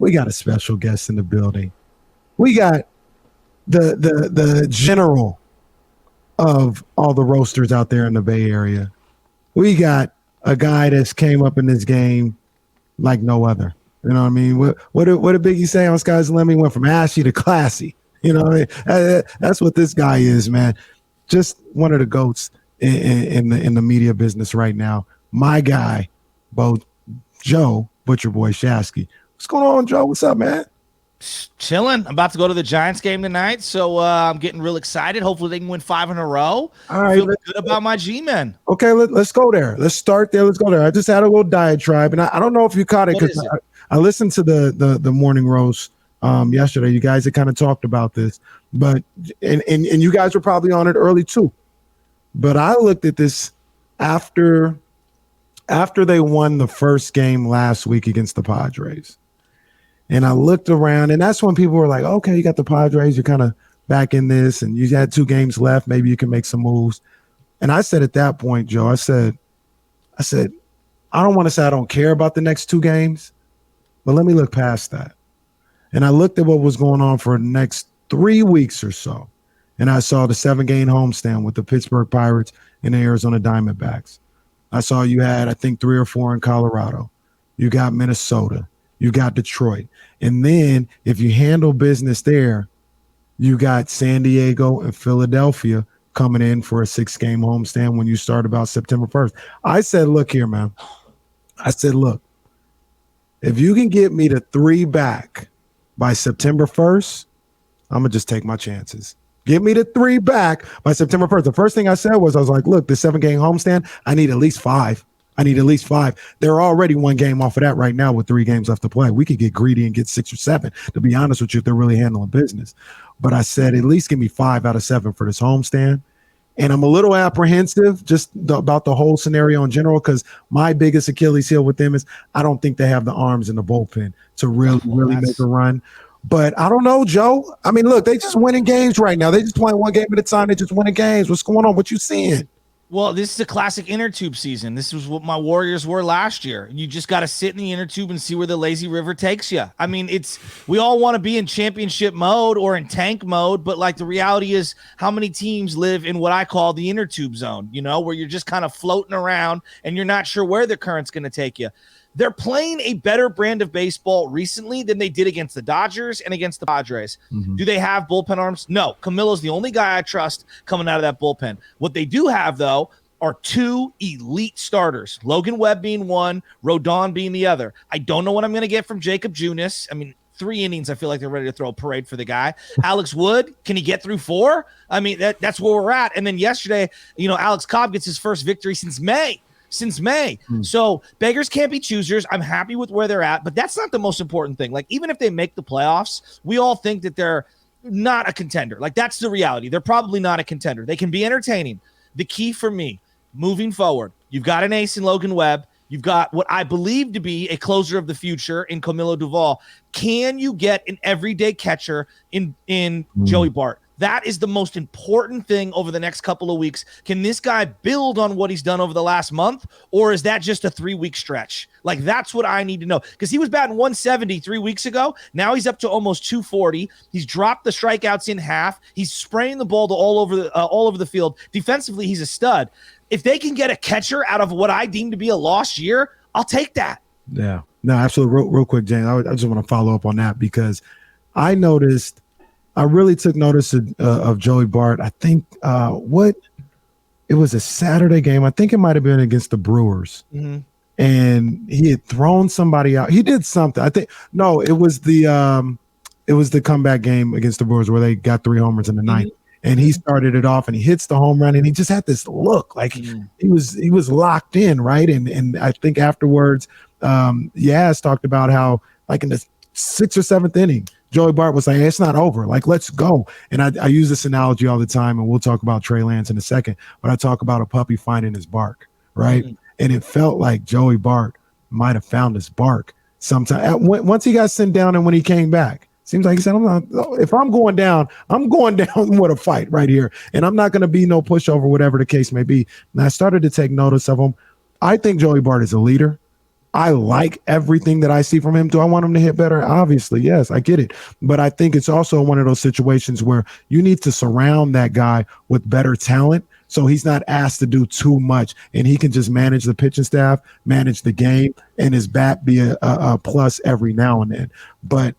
we got a special guest in the building. We got the general of all the roasters out there in the Bay Area. We got a guy that's came up in this game like no other. You know what I mean? What did Biggie say on Sky's the Limit? He went from ashy to classy. You know what I mean? That's what this guy is, man. Just one of the GOATs in the media business right now. My guy, both Joe, Butcher Boy Shasky. What's going on, Joe? What's up, man? Chilling. I'm about to go to the Giants game tonight, so I'm getting real excited. Hopefully they can win 5 in a row. All right, feel good about my G-men. Okay, let's go there. Let's start there. Let's go there. I just had a little diatribe, and I don't know if you caught it because I listened to the morning roast yesterday. You guys had kind of talked about this, but and you guys were probably on it early too. But I looked at this after they won the first game last week against the Padres. And I looked around, and that's when people were like, okay, you got the Padres, you're kind of back in this, and you had 2 games left. Maybe you can make some moves. And I said at that point, Joe, I said, I don't want to say I don't care about the next 2 games, but let me look past that. And I looked at what was going on for the next 3 weeks or so. And I saw the 7-game homestand with the Pittsburgh Pirates and the Arizona Diamondbacks. I saw you had, I think, 3 or 4 in Colorado. You got Minnesota. You got Detroit. And then if you handle business there, you got San Diego and Philadelphia coming in for a 6-game homestand when you start about September 1st. I said, look here, man. I said, look, if you can get me to 3 back by September 1st, I'm going to just take my chances. Get me to 3 back by September 1st. The first thing I said was, I was like, look, the 7-game homestand, I need at least 5. They're already 1 game off of that right now with 3 games left to play. We could get greedy and get 6 or 7, to be honest with you, if they're really handling business. But I said, at least give me 5 out of 7 for this homestand. And I'm a little apprehensive just about the whole scenario in general, because my biggest Achilles heel with them is I don't think they have the arms in the bullpen to really make a run. But I don't know, Joe. I mean, look, they just winning games right now. They just playing 1 game at a time. They just winning games. What's going on? What you seeing? Well, this is a classic inner tube season. This was what my Warriors were last year. You just got to sit in the inner tube and see where the lazy river takes you. I mean, we all want to be in championship mode or in tank mode, but like the reality is how many teams live in what I call the inner tube zone, you know, where you're just kind of floating around and you're not sure where the current's going to take you. They're playing a better brand of baseball recently than they did against the Dodgers and against the Padres. Mm-hmm. Do they have bullpen arms? No. Camilo's the only guy I trust coming out of that bullpen. What they do have, though, are 2 elite starters, Logan Webb being one, Rodon being the other. I don't know what I'm going to get from Jacob Junis. I mean, 3 innings, I feel like they're ready to throw a parade for the guy. Alex Wood, can he get through 4? I mean, that's where we're at. And then yesterday, you know, Alex Cobb gets his first victory since May. So beggars can't be choosers. I'm happy with where they're at, but that's not the most important thing. Like, even if they make the playoffs, we all think that they're not a contender. Like, that's the reality. They're probably not a contender. They can be entertaining. The key for me moving forward, you've got an ace in Logan Webb. You've got what I believe to be a closer of the future in Camilo Duvall. Can you get an everyday catcher in Joey Bart? That is the most important thing over the next couple of weeks. Can this guy build on what he's done over the last month, or is that just a 3-week stretch? Like, that's what I need to know, because he was batting 170 3 weeks ago. Now he's up to almost 240. He's dropped the strikeouts in half. He's spraying the ball to all over the field. Defensively, he's a stud. If they can get a catcher out of what I deem to be a lost year, I'll take that. Yeah, no, absolutely. Real quick, James, I just want to follow up on that, because I really took notice of Joey Bart. I think it was a Saturday game. I think it might have been against the Brewers. Mm-hmm. And he had thrown somebody out. He did something. It was the comeback game against the Brewers where they got 3 homers in the ninth. And he started it off and he hits the home run and he just had this look like he was locked in, right? And I think afterwards, Yaz talked about how, like, in the 6th or 7th inning, Joey Bart was like, hey, it's not over. Like, let's go. And I use this analogy all the time, and we'll talk about Trey Lance in a second, but I talk about a puppy finding his bark, right? Mm-hmm. And it felt like Joey Bart might have found his bark sometime. Once he got sent down and when he came back, seems like he said, if I'm going down with a fight right here, and I'm not going to be no pushover, whatever the case may be. And I started to take notice of him. I think Joey Bart is a leader. I like everything that I see from him. Do I want him to hit better? Obviously, yes, I get it. But I think it's also one of those situations where you need to surround that guy with better talent so he's not asked to do too much and he can just manage the pitching staff, manage the game, and his bat be a plus every now and then. But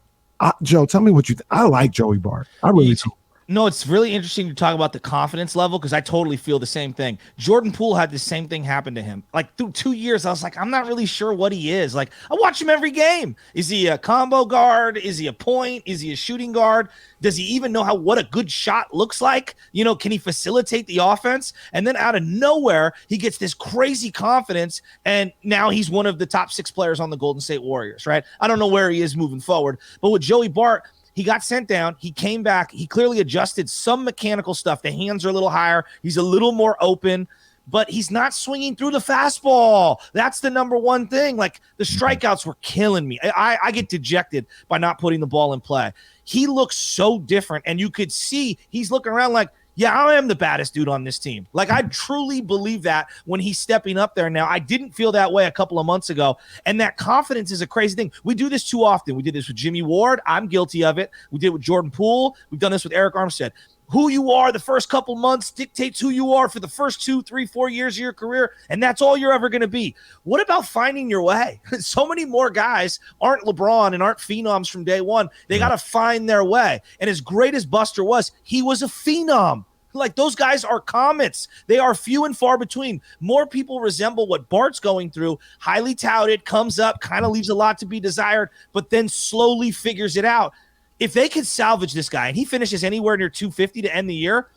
Joe, tell me what you think. I like Joey Bart. I really do. No, it's really interesting to talk about the confidence level because I totally feel the same thing. Jordan Poole had the same thing happen to him. Like through 2 years, I was like, I'm not really sure what he is. Like I watch him every game. Is he a combo guard? Is he a point? Is he a shooting guard? Does he even know what a good shot looks like? You know, can he facilitate the offense? And then out of nowhere, he gets this crazy confidence, and now he's one of the top 6 players on the Golden State Warriors, right? I don't know where he is moving forward, but with Joey Bart, he got sent down. He came back. He clearly adjusted some mechanical stuff. The hands are a little higher. He's a little more open, but he's not swinging through the fastball. That's the number one thing. Like the strikeouts were killing me. I get dejected by not putting the ball in play. He looks so different, and you could see he's looking around like, yeah, I am the baddest dude on this team. Like, I truly believe that when he's stepping up there now. I didn't feel that way a couple of months ago, and that confidence is a crazy thing. We do this too often. We did this with Jimmy Ward. I'm guilty of it. We did it with Jordan Poole. We've done this with Eric Armstead. Who you are the first couple months dictates who you are for the first 2, 3, 4 years of your career, and that's all you're ever going to be. What about finding your way? So many more guys aren't LeBron and aren't phenoms from day one. They got to find their way. And as great as Buster was, he was a phenom. Like, those guys are comets. They are few and far between. More people resemble what Bart's going through. Highly touted, comes up, kind of leaves a lot to be desired, but then slowly figures it out. If they could salvage this guy and he finishes anywhere near 250 to end the year,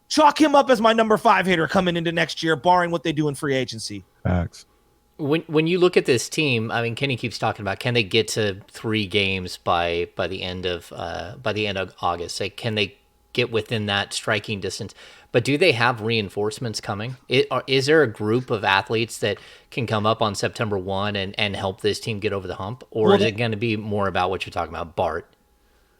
chalk him up as my number 5 hitter coming into next year, barring what they do in free agency. Facts. When you look at this team, I mean, Kenny keeps talking about, can they get to 3 games by the end of August? Like, can they get within that striking distance? But do they have reinforcements coming? Is there a group of athletes that can come up on September 1 and help this team get over the hump? Or is it going to be more about what you're talking about, Bart?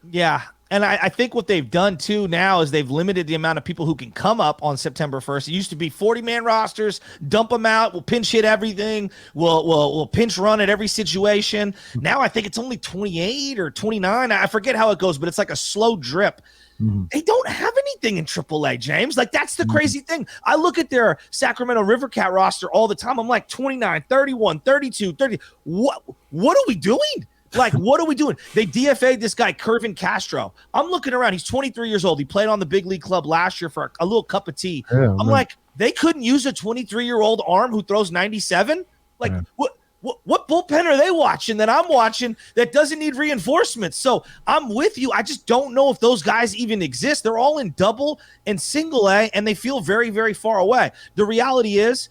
Yeah. And I think what they've done too now is they've limited the amount of people who can come up on September 1st. It used to be 40-man rosters, dump them out, we'll pinch hit everything, we'll pinch run at every situation. Now I think it's only 28 or 29. I forget how it goes, but it's like a slow drip. They don't have anything in AAA, James. Like, that's the crazy thing. I look at their Sacramento River Cat roster all the time. I'm like 29, 31, 32, 30. What are we doing? Like, what are we doing? They DFA'd this guy, Kervin Castro. I'm looking around. He's 23 years old. He played on the big league club last year for a little cup of tea. Yeah, I'm like, they couldn't use a 23-year-old arm who throws 97? Like, what bullpen are they watching that I'm watching that doesn't need reinforcements? So I'm with you. I just don't know if those guys even exist. They're all in double and single A, and they feel very, very far away. The reality is,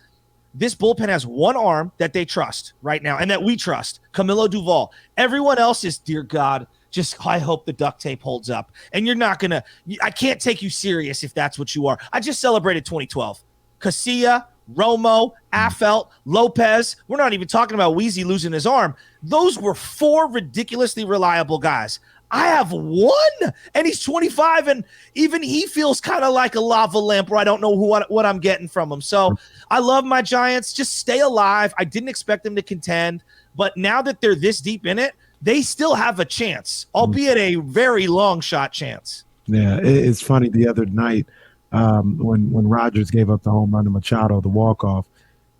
this bullpen has one arm that they trust right now and that we trust, Camilo Duvall. Everyone else is, dear God, just I hope the duct tape holds up. And you're not going to – I can't take you serious if that's what you are. I just celebrated 2012. Casilla, Romo, Afelt, Lopez. We're not even talking about Weezy losing his arm. Those were 4 ridiculously reliable guys. I have one, and he's 25, and even he feels kind of like a lava lamp where I don't know what I'm getting from him. So I love my Giants. Just stay alive. I didn't expect them to contend, but now that they're this deep in it, they still have a chance, albeit a very long shot chance. Yeah, it's funny. The other night when Rodgers gave up the home run to Machado, the walk-off,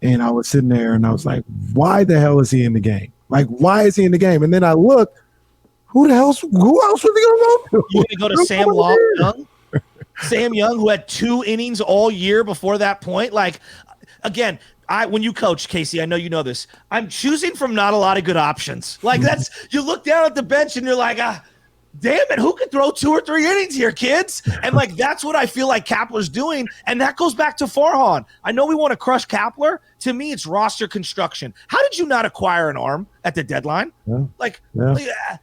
and I was sitting there, and I was like, why the hell is he in the game? Like, why is he in the game? And then I looked, who else was he going to go to? You going to go to Sam Young? Sam Young, who had 2 innings all year before that point. Like, again, when you coach, Casey, I know you know this. I'm choosing from not a lot of good options. Like, that's you look down at the bench and you're like, damn it, who could throw 2 or 3 innings here, kids? And, like, that's what I feel like Kapler's doing, and that goes back to Farhan. I know we want to crush Kapler. To me, it's roster construction. How did you not acquire an arm at the deadline? Like,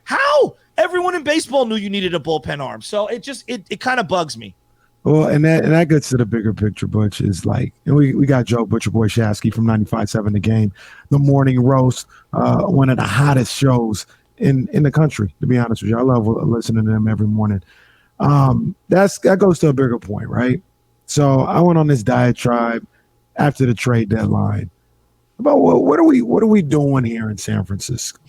how? Everyone in baseball knew you needed a bullpen arm, so it kind of bugs me. Well, and that gets to the bigger picture, Butch, is like, and we got Joe Butcher Boy Shasky from 95.7 The Game, the morning roast, one of the hottest shows in the country, to be honest with you. I love listening to them every morning. That goes to a bigger point, right? So I went on this diatribe after the trade deadline. about what are we doing here in San Francisco?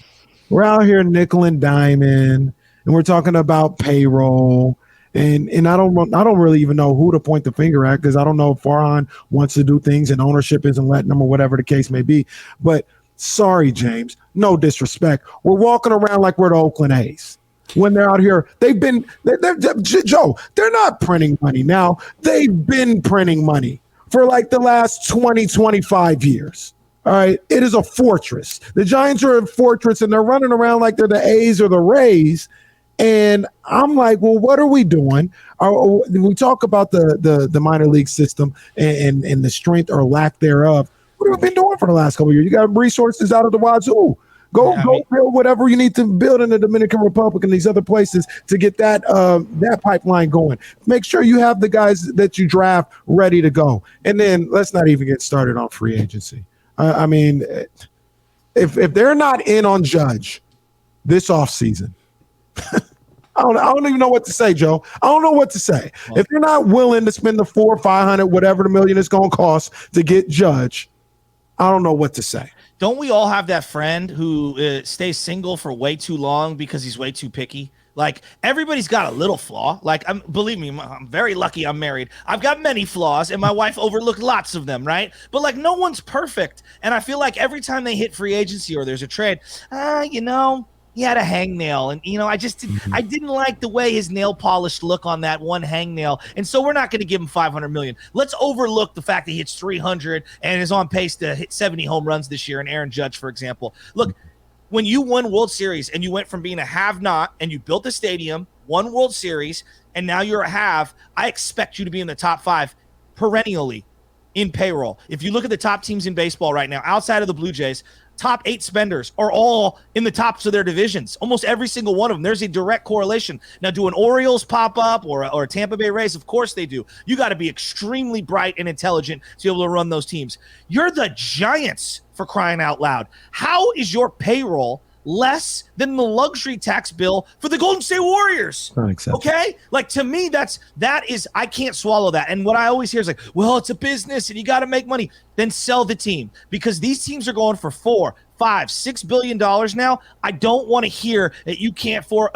We're out here nickel and diamond, and we're talking about payroll. And I don't really even know who to point the finger at because I don't know if Farhan wants to do things and ownership isn't letting them or whatever the case may be. But sorry, James, no disrespect. We're walking around like we're the Oakland A's. When they're out here, Joe, they're not printing money now. They've been printing money for like the last 20, 25 years. All right. It is a fortress. The Giants are a fortress and they're running around like they're the A's or the Rays. And I'm like, well, what are we doing? We talk about the minor league system and the strength or lack thereof. What have we been doing for the last couple of years? You got resources out of the wazoo. Go build whatever you need to build in the Dominican Republic and these other places to get that pipeline going. Make sure you have the guys that you draft ready to go. And then let's not even get started on free agency. I mean, if they're not in on Judge this offseason, I don't even know what to say, Joe. I don't know what to say. Well, if you're not willing to spend the $400 or $500, whatever the million is going to cost to get Judge, I don't know what to say. Don't we all have that friend who stays single for way too long because he's way too picky? Like, everybody's got a little flaw. Like, believe me, I'm very lucky I'm married. I've got many flaws, and my wife overlooked lots of them, right? But, like, no one's perfect. And I feel like every time they hit free agency or there's a trade, he had a hangnail. And, I didn't like the way his nail polish look on that one hangnail. And so we're not going to give him $500 million. Let's overlook the fact that he hits 300 and is on pace to hit 70 home runs this year. And Aaron Judge, for example. Look, when you won World Series and you went from being a have-not and you built a stadium, won World Series, and now you're a have, I expect you to be in the top 5 perennially in payroll. If you look at the top teams in baseball right now, outside of the Blue Jays, top 8 spenders are all in the tops of their divisions. Almost every single one of them. There's a direct correlation. Now, do an Orioles pop up or Tampa Bay Rays? Of course they do. You got to be extremely bright and intelligent to be able to run those teams. You're the Giants, for crying out loud. How is your payroll less than the luxury tax bill for the Golden State Warriors? Okay? Like, to me, that is, I can't swallow that. And what I always hear is like, well, it's a business and you got to make money. Then sell the team, because these teams are going for $4, $5, $6 billion now. I don't want to hear that you can't afford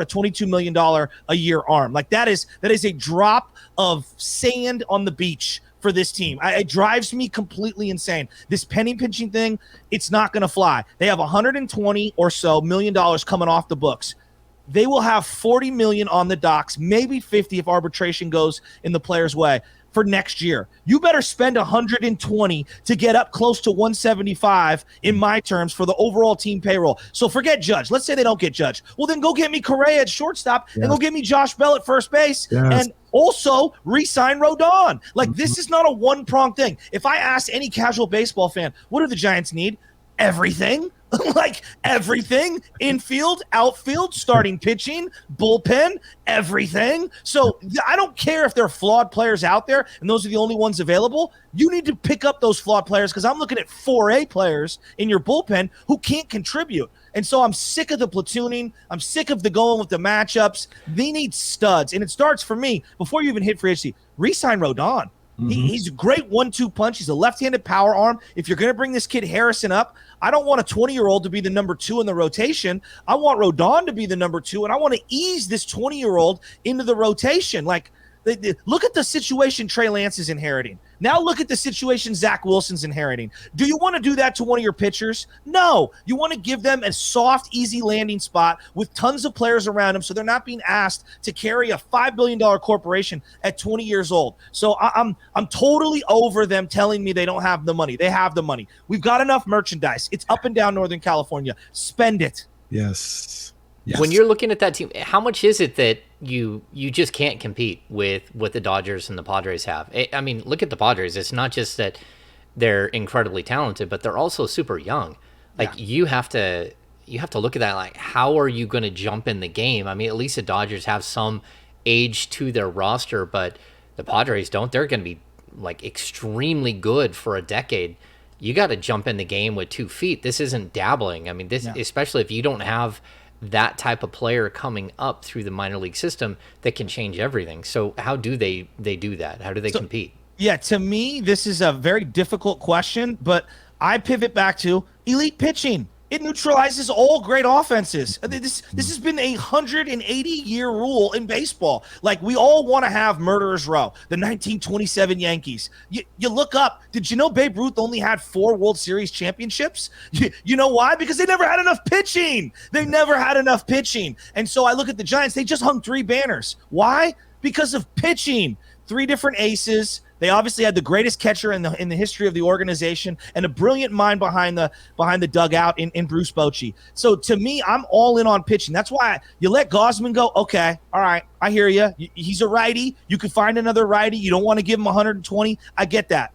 a $22 million a year arm. Like, that is a drop of sand on the beach for this team. It drives me completely insane. This penny pinching thing, it's not going to fly. They have $120 or so million coming off the books. They will have $40 million on the docks, maybe $50 if arbitration goes in the player's way for next year. You better spend $120 to get up close to $175 in my terms for the overall team payroll. So forget Judge. Let's say they don't get Judge. Well, then go get me Correa at shortstop and go get me Josh Bell at first base. And also re-sign Rodon. Like, this is not a one-pronged thing. If I ask any casual baseball fan, what do the Giants need? Everything. Like, everything. Infield, outfield, starting pitching, bullpen, everything. So I don't care if there are flawed players out there and those are the only ones available. You need to pick up those flawed players, because I'm looking at 4A players in your bullpen who can't contribute. And so I'm sick of the platooning. I'm sick of the going with the matchups. They need studs. And it starts, for me, before you even hit free agency, re-sign Rodon. He's a great 1-2 punch. He's a left-handed power arm. If you're going to bring this kid Harrison up, I don't want a 20-year-old to be the number 2 in the rotation. I want Rodon to be the number 2, and I want to ease this 20-year-old into the rotation. Like, look at the situation Trey Lance is inheriting. Now look at the situation Zach Wilson's inheriting. Do you want to do that to one of your pitchers? No. You want to give them a soft, easy landing spot with tons of players around them so they're not being asked to carry a $5 billion corporation at 20 years old. So I'm totally over them telling me they don't have the money. They have the money. We've got enough merchandise. It's up and down Northern California. Spend it. Yes. When you're looking at that team, how much is it that you just can't compete with what the Dodgers and the Padres have? I mean, look at the Padres. It's not just that they're incredibly talented, but they're also super young. Like, you have to look at that. Like, how are you going to jump in the game? I mean, at least the Dodgers have some age to their roster, but the Padres don't. They're going to be like extremely good for a decade. You got to jump in the game with 2 feet. This isn't dabbling. I mean, especially if you don't have that type of player coming up through the minor league system that can change everything. So how do they do that? How do they compete? Yeah, to me, this is a very difficult question, but I pivot back to elite pitching. It neutralizes all great offenses. This has been a 180-year rule in baseball. Like, we all want to have murderers row, the 1927 Yankees. You look up, did you know Babe Ruth only had 4 World Series championships? You know why? Because they never had enough pitching. They never had enough pitching. And so I look at the Giants, they just hung 3 banners. Why? Because of pitching. 3 different aces. They obviously had the greatest catcher in the history of the organization and a brilliant mind behind the dugout in Bruce Bochy. So to me, I'm all in on pitching. That's why you let Gausman go. Okay, all right, I hear you. He's a righty. You could find another righty. You don't want to give him 120. I get that.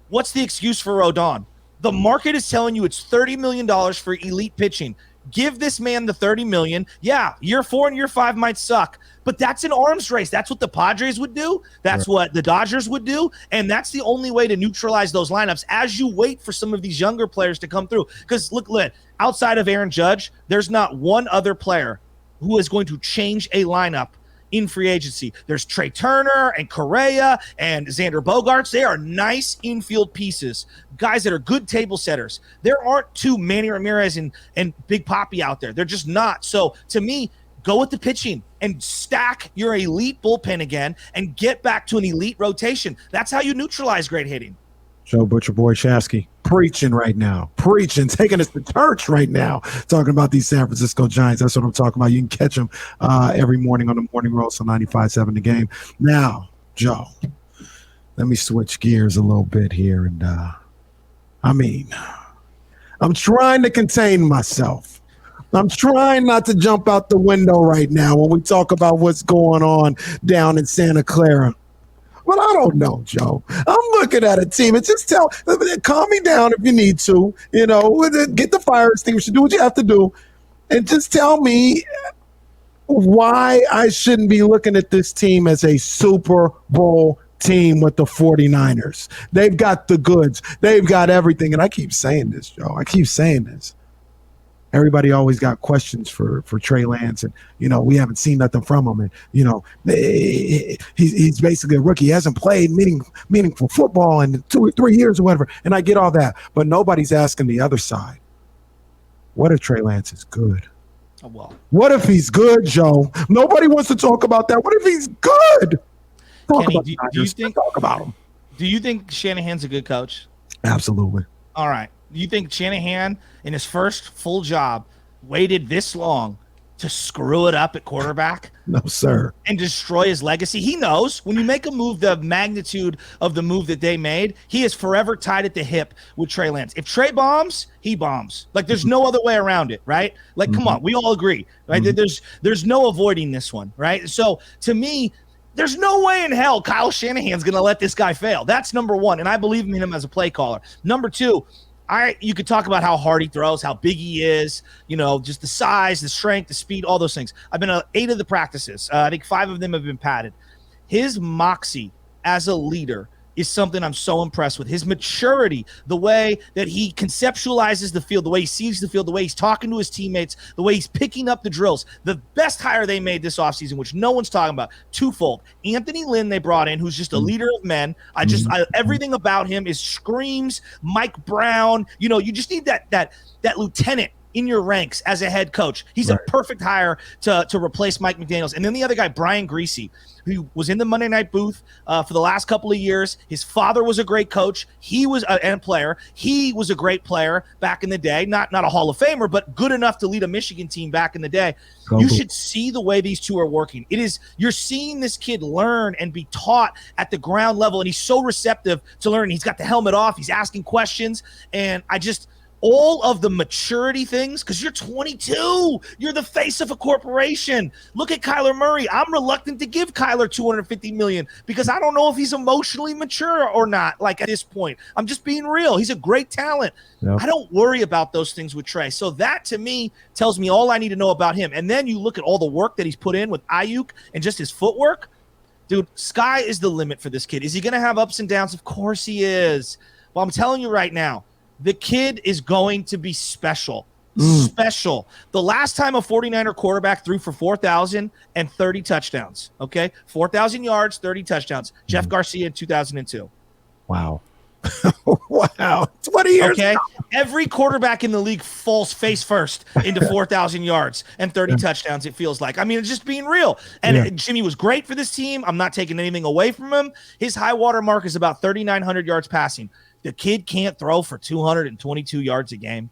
What's the excuse for Rodon? The market is telling you it's $30 million for elite pitching. Give this man the $30 million. Yeah, year 4 and year 5 might suck, but that's an arms race. That's what the Padres would do. That's what the Dodgers would do, and that's the only way to neutralize those lineups as you wait for some of these younger players to come through. Because look, outside of Aaron Judge, there's not one other player who is going to change a lineup in free agency. There's Trey Turner and Correa and Xander Bogaerts. They are nice infield pieces, guys that are good table setters. There aren't 2 Manny Ramirez and Big Papi out there. They're just not. So to me, go with the pitching and stack your elite bullpen again and get back to an elite rotation. That's how you neutralize great hitting. Joe Butcher Boy Shasky preaching right now, taking us to church right now, talking about these San Francisco Giants. That's what I'm talking about. You can catch them every morning on the Morning Roast on 95.7 The Game. Now, Joe, let me switch gears a little bit here. And I'm trying to contain myself. I'm trying not to jump out the window right now when we talk about what's going on down in Santa Clara. But I don't know, Joe. I'm looking at a team and just calm me down if you need to, get the fire extinguisher, do what you have to do, and just tell me why I shouldn't be looking at this team as a Super Bowl team with the 49ers. They've got the goods. They've got everything. And I keep saying this, Joe. I keep saying this. Everybody always got questions for Trey Lance, and we haven't seen nothing from him. And he's basically a rookie. He hasn't played meaningful football in 2 or 3 years or whatever. And I get all that, but nobody's asking the other side. What if Trey Lance is good? Oh, well. What if he's good, Joe? Nobody wants to talk about that. What if he's good? Kenny, do you think? Talk about him. Do you think Shanahan's a good coach? Absolutely. All right. You think Shanahan, in his first full job, waited this long to screw it up at quarterback? No, sir. And destroy his legacy? He knows when you make a move the magnitude of the move that they made, he is forever tied at the hip with Trey Lance. If Trey bombs, he bombs. Like, there's no other way around it, right? Like, come on, we all agree, right? There's no avoiding this one, right? So, to me, there's no way in hell Kyle Shanahan's going to let this guy fail. That's number one, and I believe in him as a play caller. Number two, you could talk about how hard he throws, how big he is, just the size, the strength, the speed, all those things. I've been at 8 of the practices. I think 5 of them have been padded. His moxie as a leader is something I'm so impressed with. His maturity, the way that he conceptualizes the field, the way he sees the field, the way he's talking to his teammates, the way he's picking up the drills. The best hire they made this offseason, which no one's talking about, twofold. Anthony Lynn they brought in, who's just a leader of men. Everything about him is screams Mike Brown. You just need that lieutenant in your ranks as a head coach. He's a perfect hire to replace Mike McDaniels. And then the other guy, Brian Greasy, who was in the Monday Night booth for the last couple of years. His father was a great coach. He was and a player. He was a great player back in the day. Not a Hall of Famer, but good enough to lead a Michigan team back in the day. You should see the way these two are working. You're seeing this kid learn and be taught at the ground level, and he's so receptive to learn. He's got the helmet off. He's asking questions, and all of the maturity things, because you're 22. You're the face of a corporation. Look at Kyler Murray. I'm reluctant to give Kyler $250 million because I don't know if he's emotionally mature or not, like at this point. I'm just being real. He's a great talent. Yep. I don't worry about those things with Trey. So that, to me, tells me all I need to know about him. And then you look at all the work that he's put in with Ayuk and just his footwork. Dude, sky is the limit for this kid. Is he going to have ups and downs? Of course he is. Well, I'm telling you right now, the kid is going to be special. Special. The last time a 49er quarterback threw for 4,030 touchdowns, okay? 4,000 yards, 30 touchdowns. Jeff Garcia in 2002. Wow. Wow. 20 years. Okay. Every quarterback in the league falls face first into 4,000 yards and 30 touchdowns, it feels like. I mean, it's just being real. And Jimmy was great for this team. I'm not taking anything away from him. His high water mark is about 3,900 yards passing. The kid can't throw for 222 yards a game.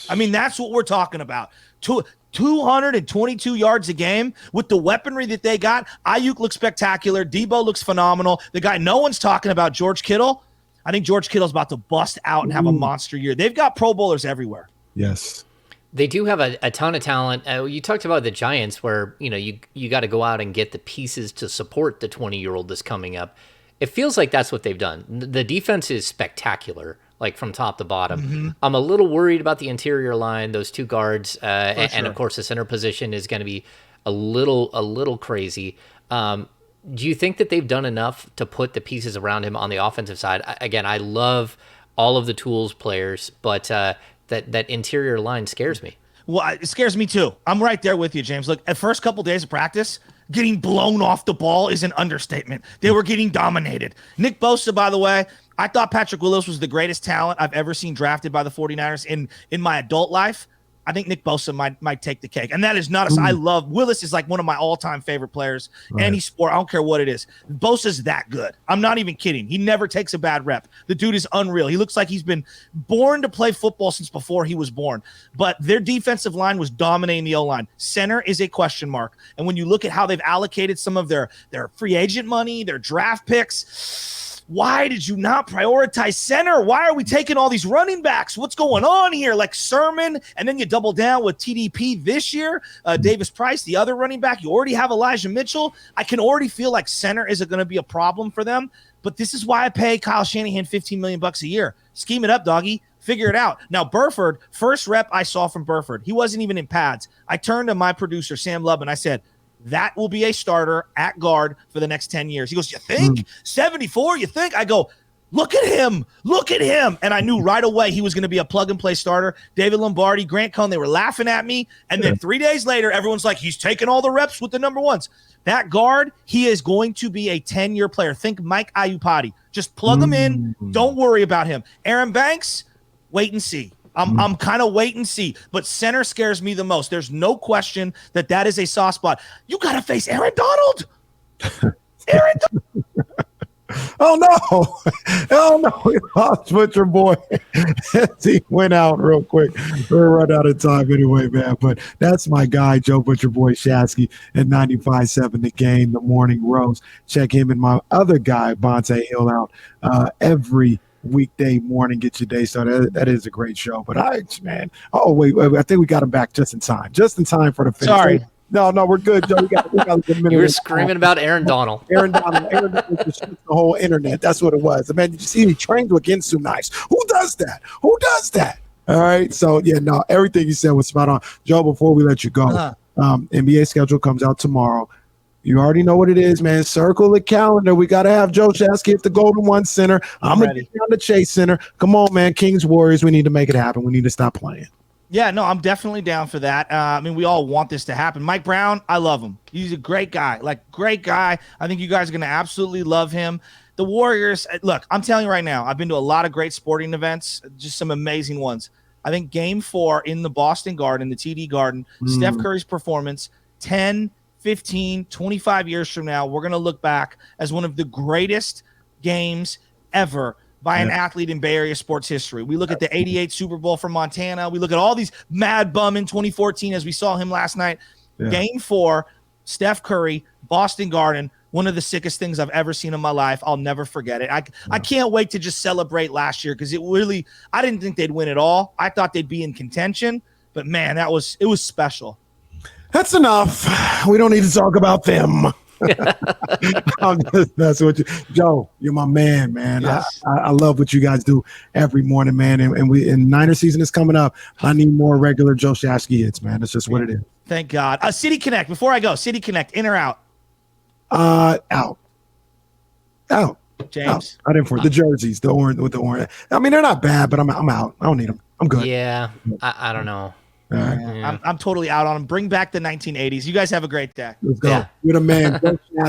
I mean, that's what we're talking about. 222 yards a game with the weaponry that they got. Ayuk looks spectacular. Debo looks phenomenal. The guy no one's talking about, George Kittle. I think George Kittle's about to bust out and have a monster year. They've got Pro Bowlers everywhere. Yes. They do have a ton of talent. You talked about the Giants where, you got to go out and get the pieces to support the 20-year-old that's coming up. It feels like that's what they've done. The defense is spectacular, like from top to bottom. Mm-hmm. I'm a little worried about the interior line, those two guards, and of course the center position is going to be a little crazy. Do you think that they've done enough to put the pieces around him on the offensive side? Again, I love all of the tools players, but that interior line scares me. Well, it scares me too. I'm right there with you, James. Look, at first couple days of practice, getting blown off the ball is an understatement. They were getting dominated. Nick Bosa, by the way, I thought Patrick Willis was the greatest talent I've ever seen drafted by the 49ers in my adult life. I think Nick Bosa might take the cake. And that is not I love Willis is like one of my all-time favorite players. Right. Any sport, I don't care what it is. Bosa's that good. I'm not even kidding. He never takes a bad rep. The dude is unreal. He looks like he's been born to play football since before he was born. But their defensive line was dominating the O-line. Center is a question mark. And when you look at how they've allocated some of their free agent money, their draft picks, why did you not prioritize center? Why are we taking all these running backs? What's going on here? Like Sermon, and then you double down with TDP this year. Davis Price, the other running back. You already have Elijah Mitchell. I can already feel like center isn't going to be a problem for them. But this is why I pay Kyle Shanahan $15 million a year. Scheme it up, doggy. Figure it out. Now, Burford, first rep I saw from Burford, he wasn't even in pads. I turned to my producer, Sam Love, and I said, that will be a starter at guard for the next 10 years. He goes, you think? 74, you think? I go, look at him. Look at him. And I knew right away he was going to be a plug-and-play starter. David Lombardi, Grant Cohn, they were laughing at me. And then 3 days later, everyone's like, he's taking all the reps with the number ones. That guard, he is going to be a 10-year player. Think Mike Iupati. Just plug him in. Don't worry about him. Aaron Banks, wait and see. I'm kind of wait and see, but center scares me the most. There's no question that is a soft spot. You got to face Aaron Donald. Aaron Donald. Oh, no. Oh, no. We lost Butcher Boy. He went out real quick. We're run out of time anyway, man. But that's my guy, Joe Butcher Boy Shasky at 95.7 The Game, The Morning Rose. Check him and my other guy, Bonte Hill, out every weekday morning. Get your day started. That is a great show. But I think we got him back just in time for the finish. Sorry. No, we're good, Joe. We got a minute. You were screaming about Aaron Donald. Aaron Donald just the whole internet. That's what it was. Man, did you see he trained with Ginsu knives? Who does that? All right. So everything you said was spot on. Joe, before we let you go, NBA schedule comes out tomorrow. You already know what it is, man. Circle the calendar. We got to have Joe Shasky at the Golden One Center. I'm going to get down the Chase Center. Come on, man. Kings, Warriors, we need to make it happen. We need to stop playing. Yeah, no, I'm definitely down for that. I mean, we all want this to happen. Mike Brown, I love him. He's a great guy. Great guy. I think you guys are going to absolutely love him. The Warriors, look, I'm telling you right now, I've been to a lot of great sporting events, just some amazing ones. I think Game 4 in the Boston Garden, the TD Garden, Steph Curry's performance, 10, 15, 25 years from now, we're going to look back as one of the greatest games ever by an athlete in Bay Area sports history. We look at the 88 Super Bowl from Montana. We look at all these mad bum in 2014 as we saw him last night. Yeah. Game 4, Steph Curry, Boston Garden, one of the sickest things I've ever seen in my life. I'll never forget it. I can't wait to just celebrate last year because I didn't think they'd win it all. I thought they'd be in contention, but man, it was special. That's enough. We don't need to talk about them. I'm just messing with you. Joe, you're my man. Yes. I love what you guys do every morning, man. And Niner season is coming up. I need more regular Joe Shasky hits, man. That's just what it is. Thank God. City Connect. Before I go, City Connect, in or out? Out. James. I didn't for the jerseys, the orange with the orange. I mean, they're not bad, but I'm out. I don't need them. I'm good. Yeah, I don't know. I'm totally out on them. Bring back the 1980s. You guys have a great day. Let's go. You're the man.